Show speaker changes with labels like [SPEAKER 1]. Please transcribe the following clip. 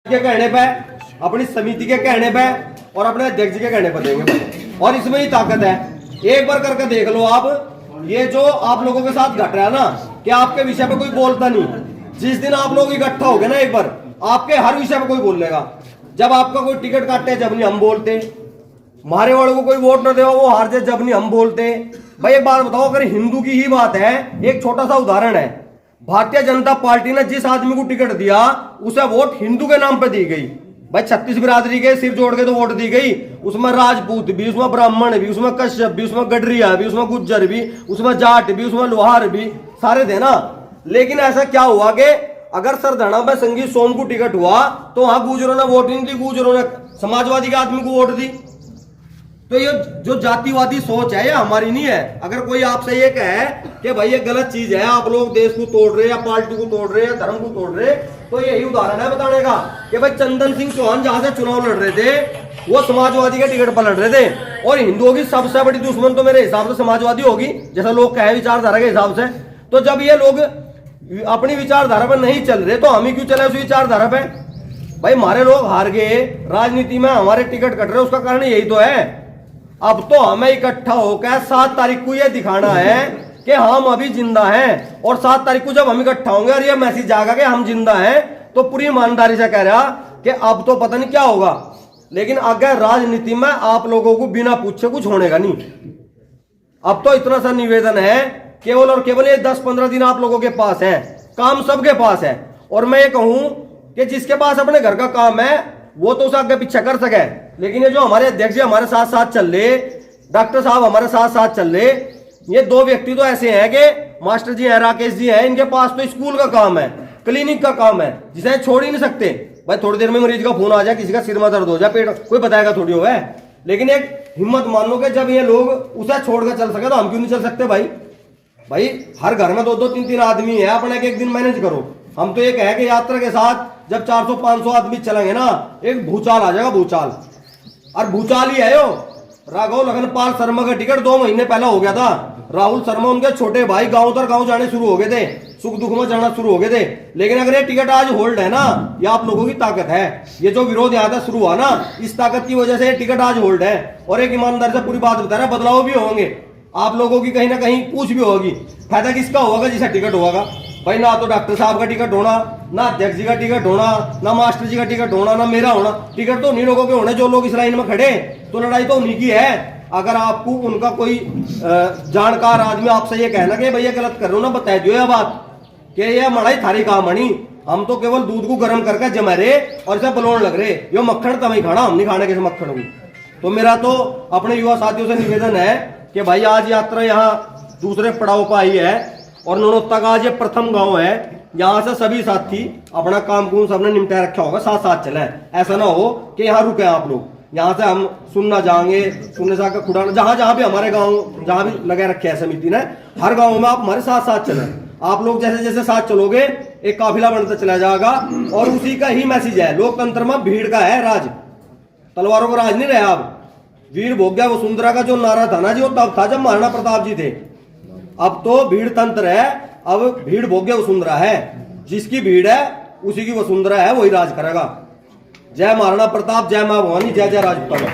[SPEAKER 1] के कहने पे, अपनी समिति के कहने पे और अपने अध्यक्ष के कहने पर देंगे। और इसमें ही ताकत है। एक बार करके देख लो आप, ये जो आप लोगों के साथ घट रहा है ना कि आपके विषय पे कोई बोलता नहीं। जिस दिन आप लोग इकट्ठा हो गए ना एक बार, आपके हर विषय पे कोई बोल लेगा। जब आपका कोई टिकट काटे जब नहीं हम बोलते, मारे वालों को कोई वोट न दे वो हार जाए जब नहीं हम बोलते। भाई एक बात बताओ, अगर हिंदू की ही बात है, एक छोटा सा उदाहरण है, भारतीय जनता पार्टी ने जिस आदमी को टिकट दिया उसे वोट हिंदू के नाम पे दी गई। भाई 36 बिरादरी के सिर जोड़ के तो वोट दी गई, उसमें राजपूत भी, उसमें ब्राह्मण भी, उसमें कश्यप भी, उसमें गडरिया भी, उसमें गुज्जर भी, उसमें जाट भी, उसमें लोहार भी, सारे थे ना। लेकिन ऐसा क्या हुआ कि अगर सरधना में संगीत सोम को टिकट हुआ तो वहां गुजरों ने वोट नहीं दी, गुजरों ने समाजवादी के आदमी को वोट दी। तो ये जो जातिवादी सोच है ये हमारी नहीं है। अगर कोई आपसे ये कहे कि भाई ये गलत चीज है, आप लोग देश को तोड़ रहे या पार्टी को तोड़ रहे या धर्म को तोड़ रहे, तो यही उदाहरण है बताने का कि भाई चंदन सिंह चौहान जहां से चुनाव लड़ रहे थे वो समाजवादी के टिकट पर लड़ रहे थे। और हिंदुओं की सबसे बड़ी दुश्मन तो मेरे हिसाब से समाजवादी होगी, जैसा लोग कहे विचारधारा के हिसाब से। तो जब ये लोग अपनी विचारधारा पर नहीं चल रहे तो हम ही क्यों चले उस विचारधारा पे? भाई हमारे लोग हार गए राजनीति में, हमारे टिकट कट रहे, उसका कारण यही तो है। अब तो हमें इकट्ठा होकर 7 तारीख को यह दिखाना है कि हम अभी जिंदा हैं। और 7 तारीख को जब हम इकट्ठा होंगे और ये मैसेज जाएगा कि हम जिंदा हैं, तो पूरी ईमानदारी से कह रहा कि अब तो पता नहीं क्या होगा। लेकिन आगे राजनीति में आप लोगों को बिना पूछे कुछ होने का नहीं। अब तो इतना सा निवेदन है, केवल और केवल ये 10-15 दिन आप लोगों के पास है, काम सबके पास है। और मैं ये कहूं कि जिसके पास अपने घर का काम है वो तो उसे आगे पीछे कर सके। लेकिन ये जो हमारे अध्यक्ष जी हमारे साथ साथ चल रहे, डॉक्टर साहब हमारे साथ साथ चल रहे, ये 2 व्यक्ति तो ऐसे हैं कि मास्टर जी हैं, राकेश जी हैं, इनके पास तो स्कूल का काम है, क्लिनिक का काम है, जिसे छोड़ ही नहीं सकते। भाई थोड़ी देर में मरीज का फोन आ जाए, किसी का सिर में दर्द हो जाए, पेट, कोई बताएगा थोड़ी हो है। लेकिन एक हिम्मत मान लो कि जब ये लोग उसे छोड़कर चल सके तो हम क्यों नहीं चल सकते? भाई हर घर में 2-2, 3-3 आदमी है, अपने एक दिन मैनेज करो। हम तो ये कहे कि यात्रा के साथ जब 400-500 आदमी चलेंगे ना, एक भूचाल आ जाएगा, भूचाल। और भूचाल ही है यो। राघव लखनपाल शर्मा का टिकट 2 महीने पहले हो गया था। राहुल शर्मा उनके छोटे भाई गांव दर गांव जाने शुरू हो गए थे, सुख दुख में जाना शुरू हो गए थे। लेकिन अगर ये टिकट आज होल्ड है ना, ये आप लोगों की ताकत है। ये जो विरोध यहाँ था शुरू हुआ ना, इस ताकत की वजह से ये टिकट आज होल्ड है। और एक ईमानदार से पूरी बात बता रहा है, बदलाव भी होंगे, आप लोगों की कहीं ना कहीं पूछ भी होगी। फायदा किसका होगा? जिसे टिकट होगा। भाई ना तो डॉक्टर साहब का टिकट होना, ना अध्यक्ष जी का टिकट होना, ना मास्टर जी का टिकट होना, ना मेरा होना। टिकट तो उन्हीं लोगों के होने जो लोग इस लाइन में खड़े। तो लड़ाई तो उन्हीं की है। अगर आपको उनका कोई जानकार आदमी आपसे ये कहना कि भैया गलत कर रहे हो ना, बता दियो यह बात कि ये मड़ाई थारी काम मणी, हम तो केवल दूध को गर्म करके जमा रहे और इसे बलोन लग रहे। यो मक्खन तभी खाना, हम नहीं खाने किस मक्खन को। तो मेरा तो अपने युवा साथियों से निवेदन है कि भाई आज यात्रा यहाँ दूसरे पड़ाव पर आई है और नोनोत्ता का आज ये प्रथम गांव है। यहाँ से सभी साथी अपना काम कुम सबने निपटा रखा होगा, साथ साथ चले। ऐसा ना हो कि यहाँ रुके आप लोग, यहाँ से हम सुनना जाएंगे, सुनने से खुड़ा जहां जहां भी हमारे गांव जहां भी लगा रखे है समिति ने, हर गांव में आप हमारे साथ साथ चले। आप लोग जैसे जैसे साथ चलोगे एक काफिला बनता चला जाएगा। और उसी का ही मैसेज है, लोकतंत्र में भीड़ का है राज, तलवारों का राज नहीं रहा। अब वीर भोग्या वसुंधरा का जो नारा था ना जी, वो तब था जब महाराणा प्रताप जी थे। अब तो भीड़ तंत्र है, अब भीड़ भोग्य वसुंधरा है। जिसकी भीड़ है उसी की वसुंधरा है, वही राज करेगा। जय महाराणा प्रताप, जय मां भवानी, जय जय राजपूताना।